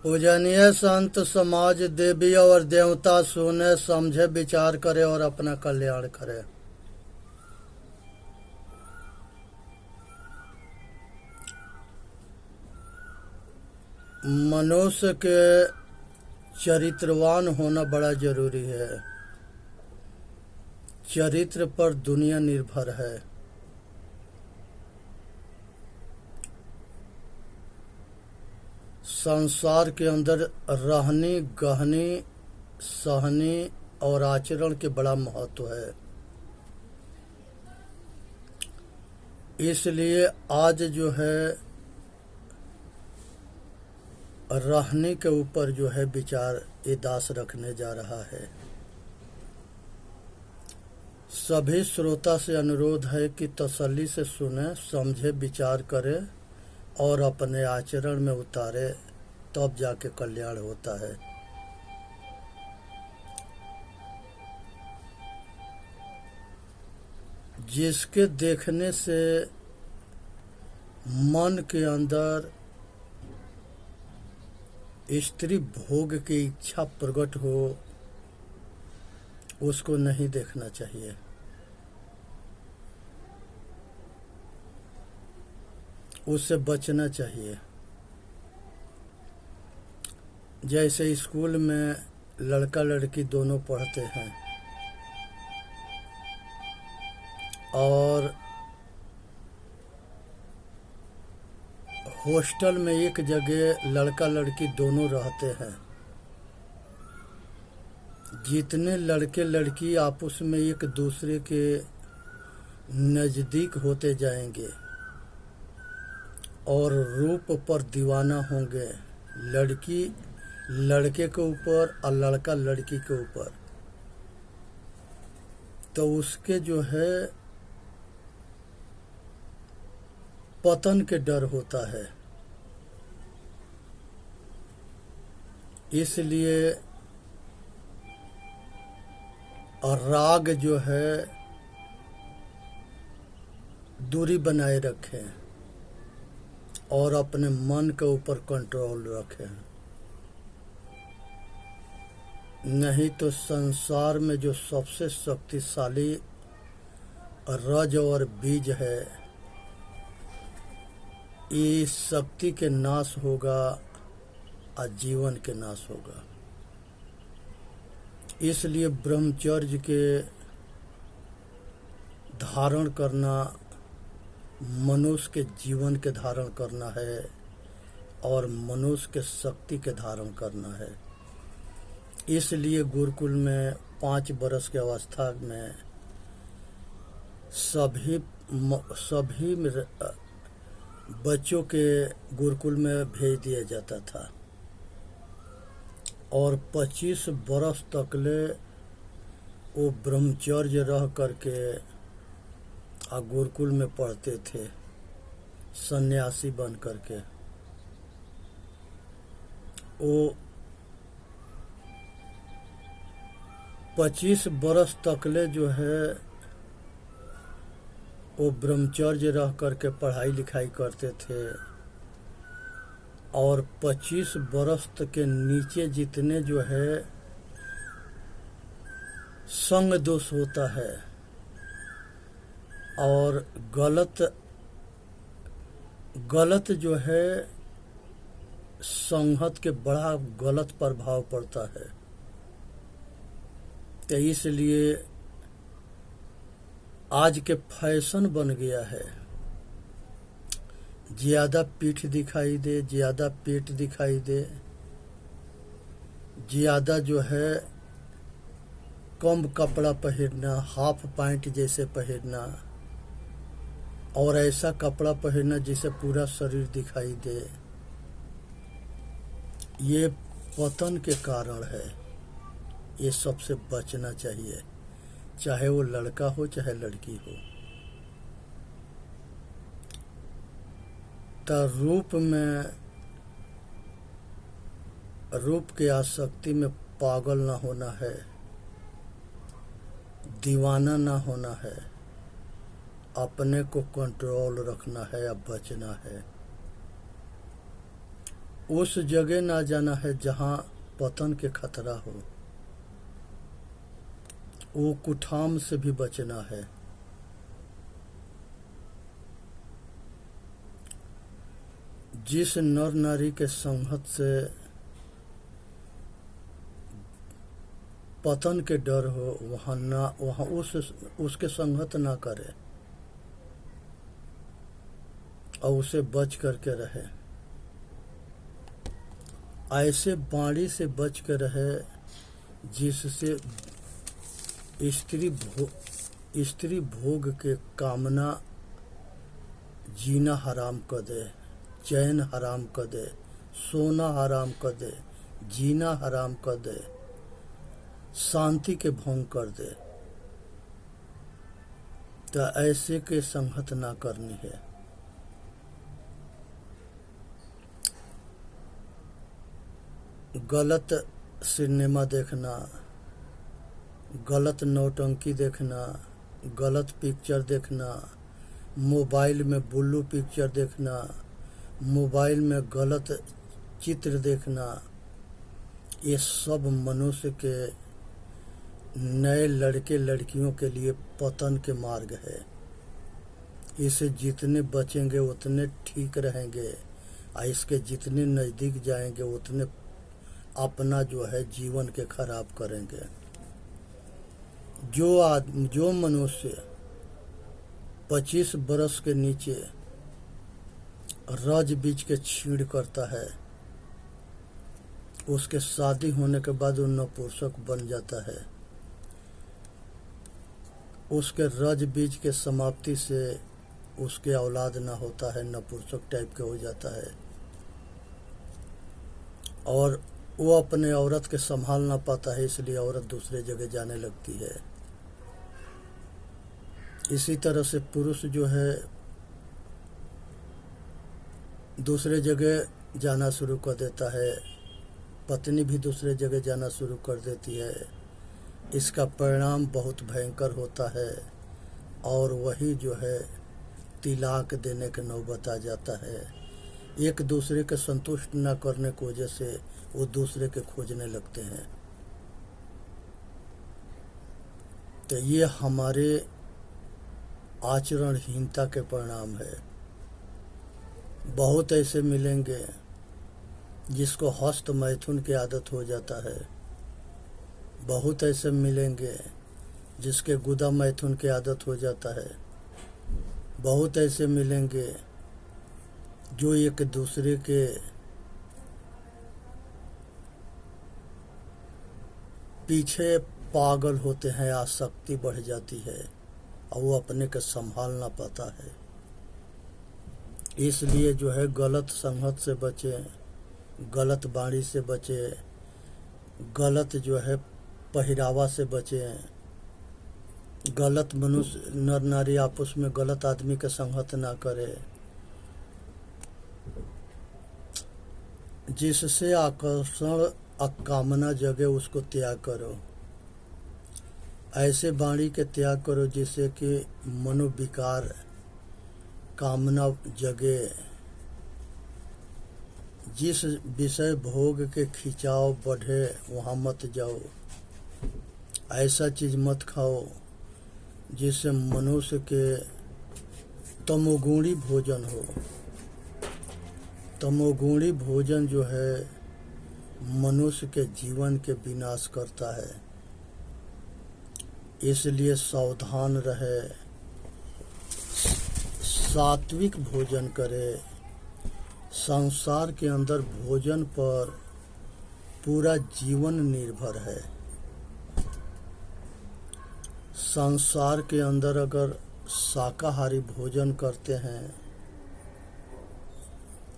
पूजनीय संत समाज देवी और देवता सुने समझे विचार करे और अपना कल्याण करे। मनुष्य के चरित्रवान होना बड़ा जरूरी है। चरित्र पर दुनिया निर्भर है। संसार के अंदर रहनी, गहनी, सहनी और आचरण के बड़ा महत्व है। इसलिए आज जो है रहने के ऊपर जो है विचार ये दास रखने जा रहा है। सभी श्रोता से अनुरोध है कि तसल्ली से सुने, समझे, विचार करे और अपने आचरण में उतारे, तब जाके कल्याण होता है। जिसके देखने से मन के अंदर स्त्री भोग की इच्छा प्रकट हो, उसको नहीं देखना चाहिए। उससे बचना चाहिए। जैसे स्कूल में लड़का लड़की दोनों पढ़ते हैं और हॉस्टल में एक जगह लड़का लड़की दोनों रहते हैं। जितने लड़के लड़की आपस में एक दूसरे के नज़दीक होते जाएंगे और रूप पर दीवाना होंगे, लड़की लड़के के ऊपर और लड़का लड़की के ऊपर, तो उसके जो है पतन के डर होता है। इसलिए राग जो है दूरी बनाए रखें और अपने मन के ऊपर कंट्रोल रखें। नहीं तो संसार में जो सबसे शक्तिशाली रज और बीज है, इस शक्ति के नाश होगा और जीवन के नाश होगा। इसलिए ब्रह्मचर्य के धारण करना मनुष्य के जीवन के धारण करना है और मनुष्य के शक्ति के धारण करना है। इसलिए गुरुकुल में 5 वर्ष की अवस्था में सभी बच्चों के गुरुकुल में भेज दिया जाता था और 25 वर्ष तक ले वो ब्रह्मचर्य रह करके गुरुकुल में पढ़ते थे, सन्यासी बन करके। वो 25 वर्ष तक ले जो है वो ब्रह्मचर्य रह करके पढ़ाई लिखाई करते थे और 25 वर्ष के नीचे जितने जो है संग दोष होता है और गलत जो है संगत के बड़ा गलत प्रभाव पड़ता है। तो इसलिए आज के फैशन बन गया है, ज्यादा पीठ दिखाई दे, ज्यादा पेट दिखाई दे, ज्यादा जो है कम कपड़ा पहनना, हाफ पैंट जैसे पहनना और ऐसा कपड़ा पहनना जिसे पूरा शरीर दिखाई दे। ये पतन के कारण है। ये सबसे बचना चाहिए, चाहे वो लड़का हो चाहे लड़की हो। तो रूप के आसक्ति में पागल ना होना है, दीवाना ना होना है, अपने को कंट्रोल रखना है या बचना है। उस जगह ना जाना है जहां पतन के खतरा हो। वो कुठाम से भी बचना है। जिस नर नारी के संगत से पतन के डर हो, वहां उसके संगत ना करे और उसे बच करके रहे। ऐसे बाणी से बच कर रहे जिससे स्त्री भोग के कामना जीना हराम कर दे, चैन हराम कर दे, सोना हराम कर दे, जीना हराम कर दे, शांति के भंग कर दे। तो ऐसे के संगत ना करनी है। गलत सिनेमा देखना, गलत नौटंकी देखना, गलत पिक्चर देखना, मोबाइल में बुल्लू पिक्चर देखना, मोबाइल में गलत चित्र देखना, ये सब मनुष्य के नए लड़के लड़कियों के लिए पतन के मार्ग है। इसे जितने बचेंगे उतने ठीक रहेंगे और इसके जितने नज़दीक जाएंगे उतने अपना जो है जीवन के खराब करेंगे। जो मनुष्य 25 बरस के नीचे रज बीज के छीड़ करता है, उसके शादी होने के बाद वो नपुंसक बन जाता है। उसके रज बीज के समाप्ति से उसके औलाद ना होता है, नपुंसक टाइप के हो जाता है और वो अपने औरत के संभाल ना पाता है, इसलिए औरत दूसरे जगह जाने लगती है। इसी तरह से पुरुष जो है दूसरे जगह जाना शुरू कर देता है, पत्नी भी दूसरे जगह जाना शुरू कर देती है। इसका परिणाम बहुत भयंकर होता है और वही जो है तिलाक देने के नौबत आ जाता है। एक दूसरे के संतुष्ट न करने की वजह से वो दूसरे के खोजने लगते हैं। तो ये हमारे आचरणहीनता के परिणाम है। बहुत ऐसे मिलेंगे जिसको हस्त मैथुन की आदत हो जाता है, बहुत ऐसे मिलेंगे जिसके गुदा मैथुन की आदत हो जाता है, बहुत ऐसे मिलेंगे जो एक दूसरे के पीछे पागल होते हैं, आसक्ति बढ़ जाती है और वो अपने को संभाल ना पाता है। इसलिए जो है गलत संगत से बचे, गलत बाणी से बचे, गलत जो है पहरावा से बचे, गलत मनुष्य नर नारी आपस में गलत आदमी का संगत ना करे, जिससे आकर्षण कामना जगे उसको त्याग करो। ऐसे वाणी के त्याग करो जिससे कि मनोविकार कामना जगे। जिस विषय भोग के खिंचाव बढ़े वहाँ मत जाओ। ऐसा चीज मत खाओ जिससे मनुष्य के तमोगुणी भोजन हो। तमोगुणी भोजन जो है मनुष्य के जीवन के विनाश करता है। इसलिए सावधान रहे, सात्विक भोजन करे। संसार के अंदर भोजन पर पूरा जीवन निर्भर है। संसार के अंदर अगर शाकाहारी भोजन करते हैं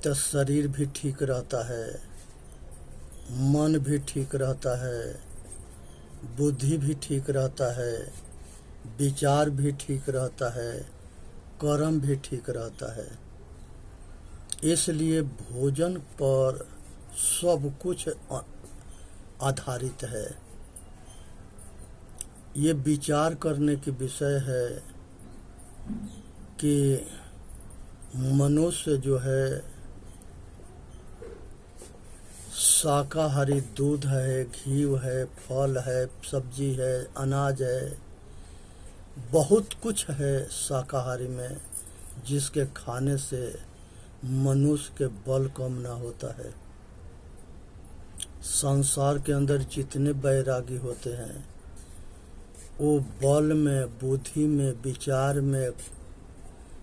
तो शरीर भी ठीक रहता है, मन भी ठीक रहता है, बुद्धि भी ठीक रहता है, विचार भी ठीक रहता है, कर्म भी ठीक रहता है। इसलिए भोजन पर सब कुछ आधारित है। ये विचार करने की विषय है कि मनुष्य जो है शाकाहारी दूध है, घी है, फल है, सब्जी है, अनाज है, बहुत कुछ है शाकाहारी में जिसके खाने से मनुष्य के बल कम ना होता है। संसार के अंदर जितने बैरागी होते हैं वो बल में, बुद्धि में, विचार में,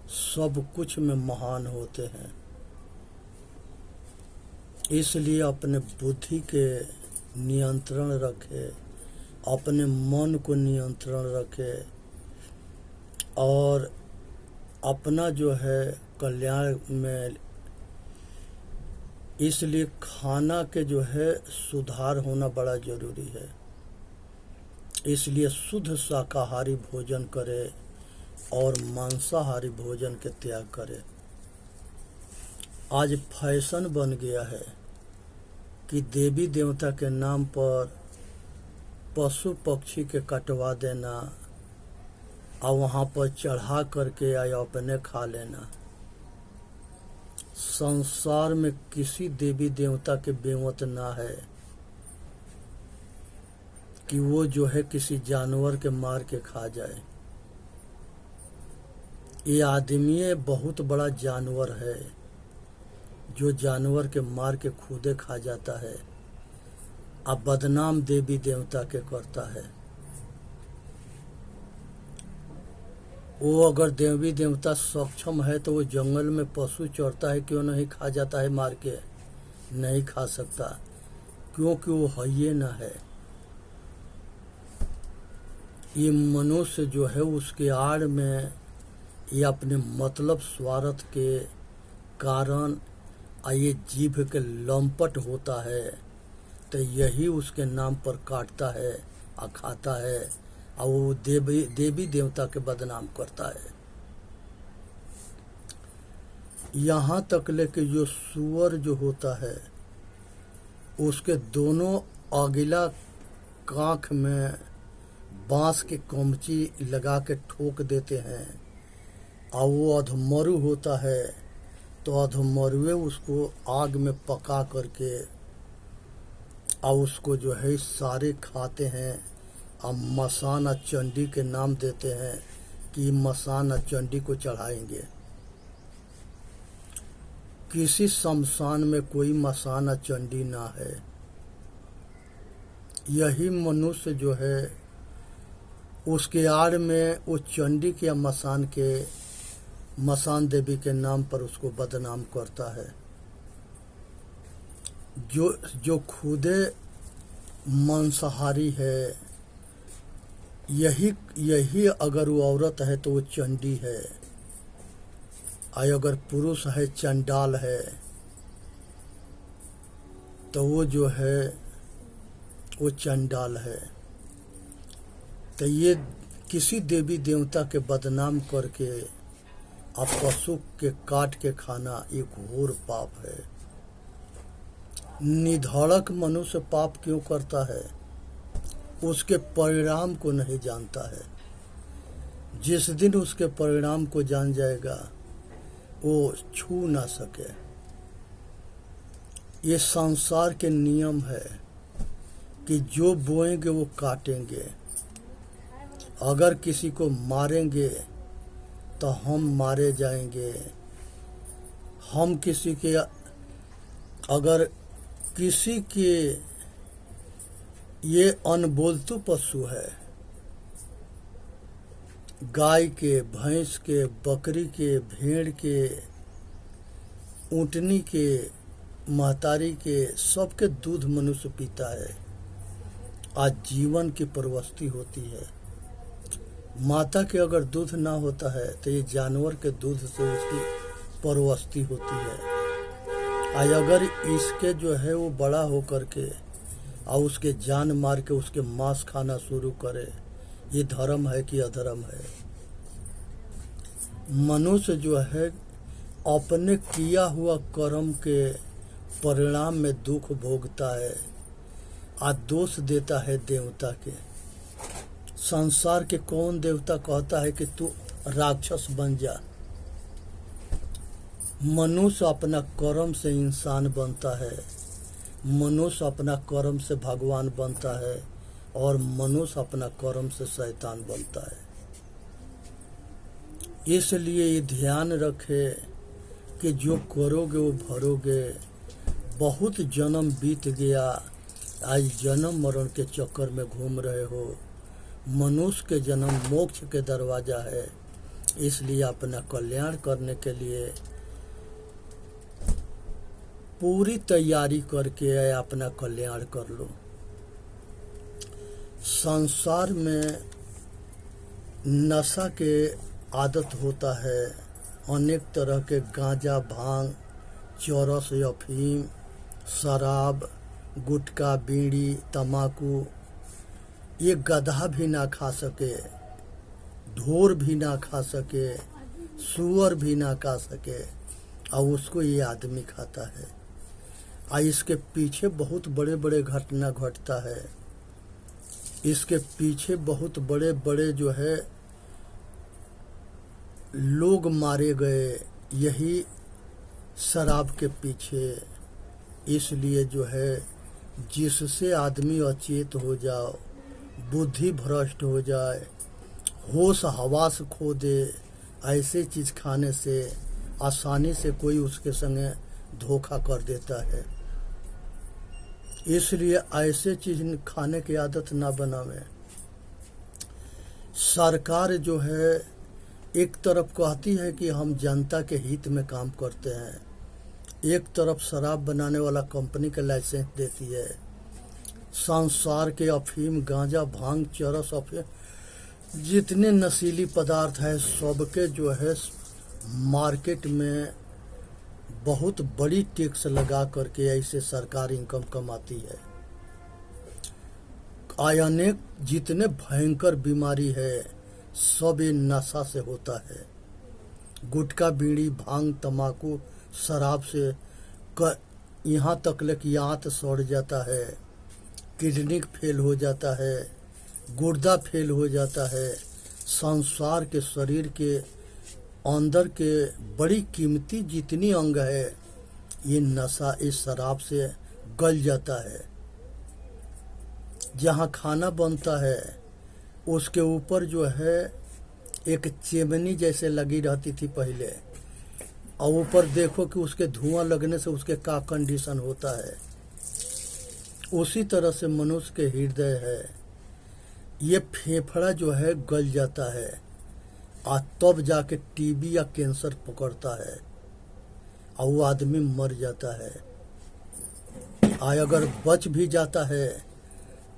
सब कुछ में महान होते हैं। इसलिए अपने बुद्धि के नियंत्रण रखे, अपने मन को नियंत्रण रखे और अपना जो है कल्याण में, इसलिए खाना के जो है सुधार होना बड़ा जरूरी है। इसलिए शुद्ध शाकाहारी भोजन करे और मांसाहारी भोजन के त्याग करे। आज फैशन बन गया है कि देवी देवता के नाम पर पशु पक्षी के कटवा देना और वहाँ पर चढ़ा करके या अपने खा लेना। संसार में किसी देवी देवता के बेमत ना है कि वो जो है किसी जानवर के मार के खा जाए। ये आदमी बहुत बड़ा जानवर है जो जानवर के मार के खुदे खा जाता है, अब बदनाम देवी देवता के करता है। वो अगर देवी देवता सक्षम है तो वो जंगल में पशु चरता है, क्यों नहीं खा जाता है मार के? नहीं खा सकता, क्योंकि वो हाइएना है। ये मनुष्य जो है उसके आड़ में ये अपने मतलब स्वार्थ के कारण ये जीभ के लंपट होता है, तो यही उसके नाम पर काटता है और खाता है और वो देवी देवता के बदनाम करता है। यहाँ तक लेके जो सुअर जो होता है उसके दोनों अगिला कांख में बांस के कमची लगा के ठोक देते हैं और वो अधमरु होता है तो अधमरुए उसको आग में पका करके और उसको जो है सारे खाते हैं और मसाना चंडी के नाम देते हैं कि मसाना चंडी को चढ़ाएंगे। किसी शमशान में कोई मसाना चंडी ना है। यही मनुष्य जो है उसके आड़ में वो चंडी के या मसान देवी के नाम पर उसको बदनाम करता है। जो खुदे मांसाहारी है, यही अगर वो औरत है तो वो चंडी है, और अगर पुरुष है चंडाल है, तो वो जो है वो चंडाल है। तो ये किसी देवी देवता के बदनाम करके अब पशु के काट के खाना एक घोर पाप है। निधड़क मनुष्य पाप क्यों करता है? उसके परिणाम को नहीं जानता है। जिस दिन उसके परिणाम को जान जाएगा वो छू ना सके। ये संसार के नियम है कि जो बोएंगे वो काटेंगे। अगर किसी को मारेंगे तो हम मारे जाएंगे। हम किसी के अगर किसी के ये अनबोलतू पशु है, गाय के, भैंस के, बकरी के, भेड़ के, ऊँटनी के, महतारी के, सबके दूध मनुष्य पीता है। आज जीवन की प्रवृत्ति होती है। माता के अगर दूध ना होता है तो ये जानवर के दूध से उसकी प्रवृत्ति होती है। आज अगर इसके जो है वो बड़ा होकर के और उसके जान मार के उसके मांस खाना शुरू करे, ये धर्म है कि अधर्म है? मनुष्य जो है अपने किया हुआ कर्म के परिणाम में दुख भोगता है और दोष देता है देवता के। संसार के कौन देवता कहता है कि तू राक्षस बन जा? मनुष्य अपना कर्म से इंसान बनता है मनुष्य अपना कर्म से भगवान बनता है और मनुष्य अपना कर्म से शैतान बनता है। इसलिए ये ध्यान रखे कि जो करोगे वो भरोगे। बहुत जन्म बीत गया, आज जन्म मरण के चक्कर में घूम रहे हो। मनुष्य के जन्म मोक्ष के दरवाजा है, इसलिए अपना कल्याण करने के लिए पूरी तैयारी करके अपना कल्याण कर लो। संसार में नशा के आदत होता है, अनेक तरह के गांजा, भांग, चरस, अफीम, शराब, गुटखा, बीड़ी, तम्बाकू। ये गधा भी ना खा सके, ढोर भी ना खा सके, सूअर भी ना खा सके, और उसको ये आदमी खाता है। और इसके पीछे बहुत बड़े बड़े घटना घटता है। इसके पीछे बहुत बड़े बड़े जो है लोग मारे गए, यही शराब के पीछे। इसलिए जो है जिससे आदमी अचेत हो जाओ, बुद्धि भ्रष्ट हो जाए, होश हवास खो दे, ऐसे चीज खाने से आसानी से कोई उसके संगे धोखा कर देता है। इसलिए ऐसे चीज खाने की आदत ना बनावे। सरकार जो है एक तरफ कहती है कि हम जनता के हित में काम करते हैं, एक तरफ शराब बनाने वाला कंपनी का लाइसेंस देती है। संसार के अफीम, गांजा, भांग, चरस, अफीम, जितने नशीली पदार्थ है सबके जो है मार्केट में बहुत बड़ी टैक्स लगा करके ऐसे सरकार इनकम कमाती है। अनेक जितने भयंकर बीमारी है सब ये नशा से होता है। गुटखा, बीड़ी, भांग, तम्बाकू, शराब से यहाँ तक ले कि आंत सड़ जाता है, किडनी फेल हो जाता है, गुर्दा फेल हो जाता है। संसार के शरीर के अंदर के बड़ी कीमती जितनी अंग है ये नशा इस शराब से गल जाता है। जहाँ खाना बनता है उसके ऊपर जो है एक चिमनी जैसे लगी रहती थी पहले, और ऊपर देखो कि उसके धुआं लगने से उसके का कंडीशन होता है। उसी तरह से मनुष्य के हृदय है, ये फेफड़ा जो है गल जाता है और तब जाके टीबी या कैंसर पकड़ता है और वो आदमी मर जाता है। और अगर बच भी जाता है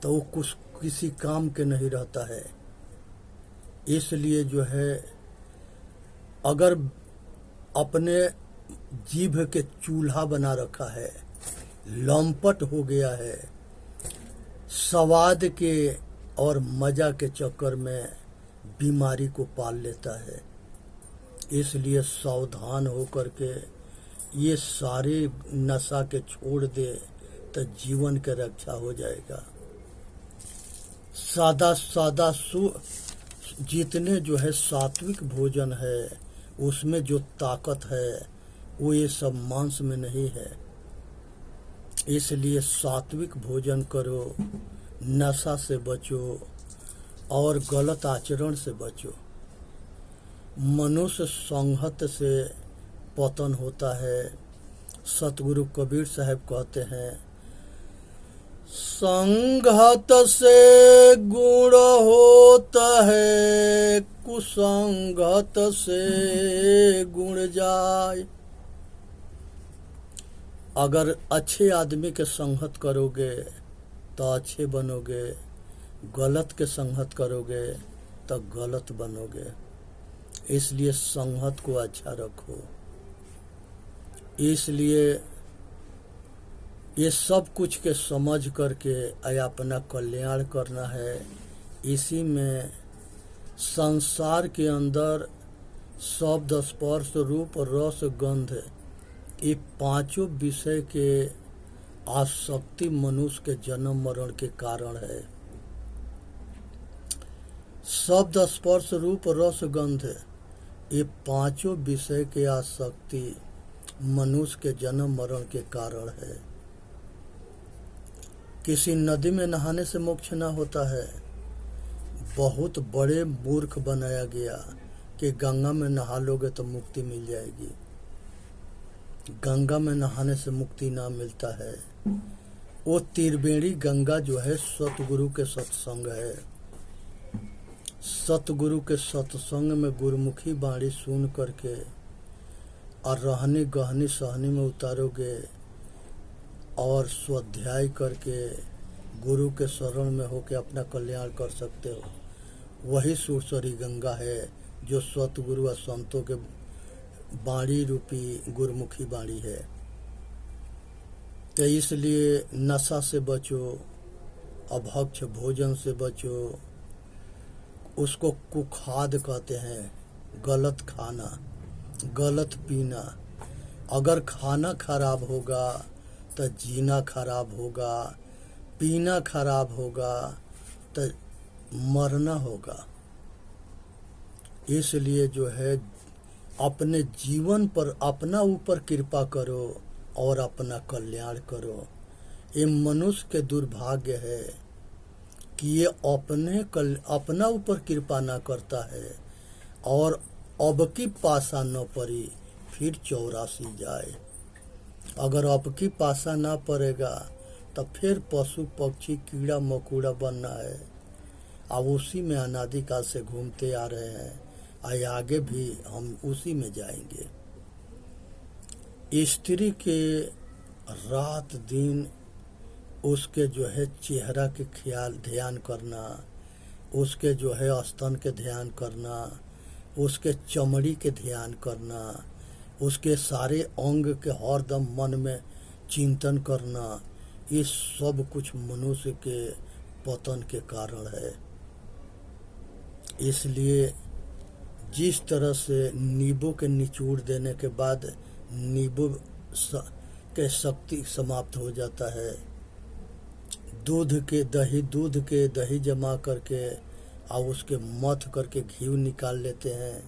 तो वो कुछ किसी काम के नहीं रहता है। इसलिए जो है अगर अपने जीभ के चूल्हा बना रखा है, लंपट हो गया है, स्वाद के और मजा के चक्कर में बीमारी को पाल लेता है। इसलिए सावधान होकर के ये सारे नशा के छोड़ दे तो जीवन के रक्षा हो जाएगा। सादा सादा जितने जो है सात्विक भोजन है उसमें जो ताकत है वो ये सब मांस में नहीं है। इसलिए सात्विक भोजन करो, नशा से बचो और गलत आचरण से बचो। मनुष्य संगत से पतन होता है। सतगुरु कबीर साहब कहते हैं, संगत से गुण होता है, कुसंगत से गुण जाए। अगर अच्छे आदमी के संगत करोगे तो अच्छे बनोगे, गलत के संगत करोगे तो गलत बनोगे। इसलिए संगत को अच्छा रखो। इसलिए ये सब कुछ के समझ करके अपना कल्याण करना है। इसी में संसार के अंदर शब्द, स्पर्श, रूप, रस, गंध, ये पांचों विषय के आसक्ति मनुष्य के जन्म मरण के कारण है। शब्द, स्पर्श, रूप, रस, गंध, ये पांचों विषय के आसक्ति मनुष्य के जन्म मरण के कारण है। किसी नदी में नहाने से मोक्ष ना होता है। बहुत बड़े मूर्ख बनाया गया कि गंगा में नहा लोगे तो मुक्ति मिल जाएगी। गंगा में नहाने से मुक्ति ना मिलता है। वो त्रिवेणी गंगा जो है सतगुरु के सत्संग है। सतगुरु के सत्संग में गुरुमुखी बाणी सुन करके और रहनी गहनी सहनी में उतारोगे और स्वाध्याय करके गुरु के शरण में होके अपना कल्याण कर सकते हो। वही सुरसरी गंगा है जो सतगुरु और संतों के बाणी रूपी गुरुमुखी बाणी है। तो इसलिए नशा से बचो, अभक्ष भोजन से बचो। उसको कुखाद कहते हैं, गलत खाना, गलत पीना। अगर खाना खराब होगा तो जीना खराब होगा, पीना खराब होगा तो मरना होगा। इसलिए जो है अपने जीवन पर अपना ऊपर कृपा करो और अपना कल्याण करो। ये मनुष्य के दुर्भाग्य है कि ये अपना ऊपर कृपा ना करता है और अब की पासा न पड़ी फिर 84 जाए। अगर अब की पासा ना पड़ेगा तो फिर पशु पक्षी कीड़ा मकोड़ा बनना है। अब उसी में अनादिकाल से घूमते आ रहे हैं, आगे भी हम उसी में जाएंगे। स्त्री के रात दिन उसके जो है चेहरा के ख्याल ध्यान करना, उसके जो है स्तन के ध्यान करना, उसके चमड़ी के ध्यान करना, उसके सारे अंग के हरदम मन में चिंतन करना, ये सब कुछ मनुष्य के पतन के कारण है। इसलिए जिस तरह से नींबू के निचोड़ देने के बाद नींबू के शक्ति समाप्त हो जाता है, दूध के दही जमा करके और उसके मथ करके घी निकाल लेते हैं,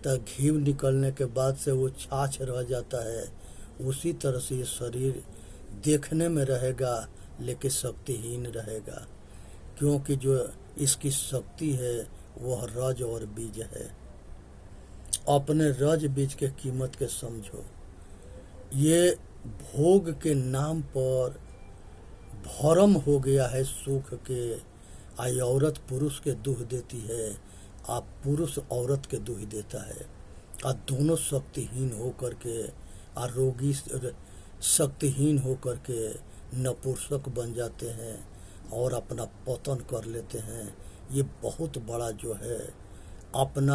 तो घी निकलने के बाद से वो छाछ रह जाता है। उसी तरह से ये शरीर देखने में रहेगा लेकिन शक्तिहीन रहेगा, क्योंकि जो इसकी शक्ति है वह रज और बीज है। अपने रज बीज के कीमत के समझो। ये भोग के नाम पर भरम हो गया है सुख के। आई औरत पुरुष के दुख देती है, आप पुरुष औरत के दुख देता है, और दोनों शक्तिहीन होकर के और रोगी शक्तिहीन होकर के नपुंसक बन जाते हैं और अपना पतन कर लेते हैं। ये बहुत बड़ा जो है अपना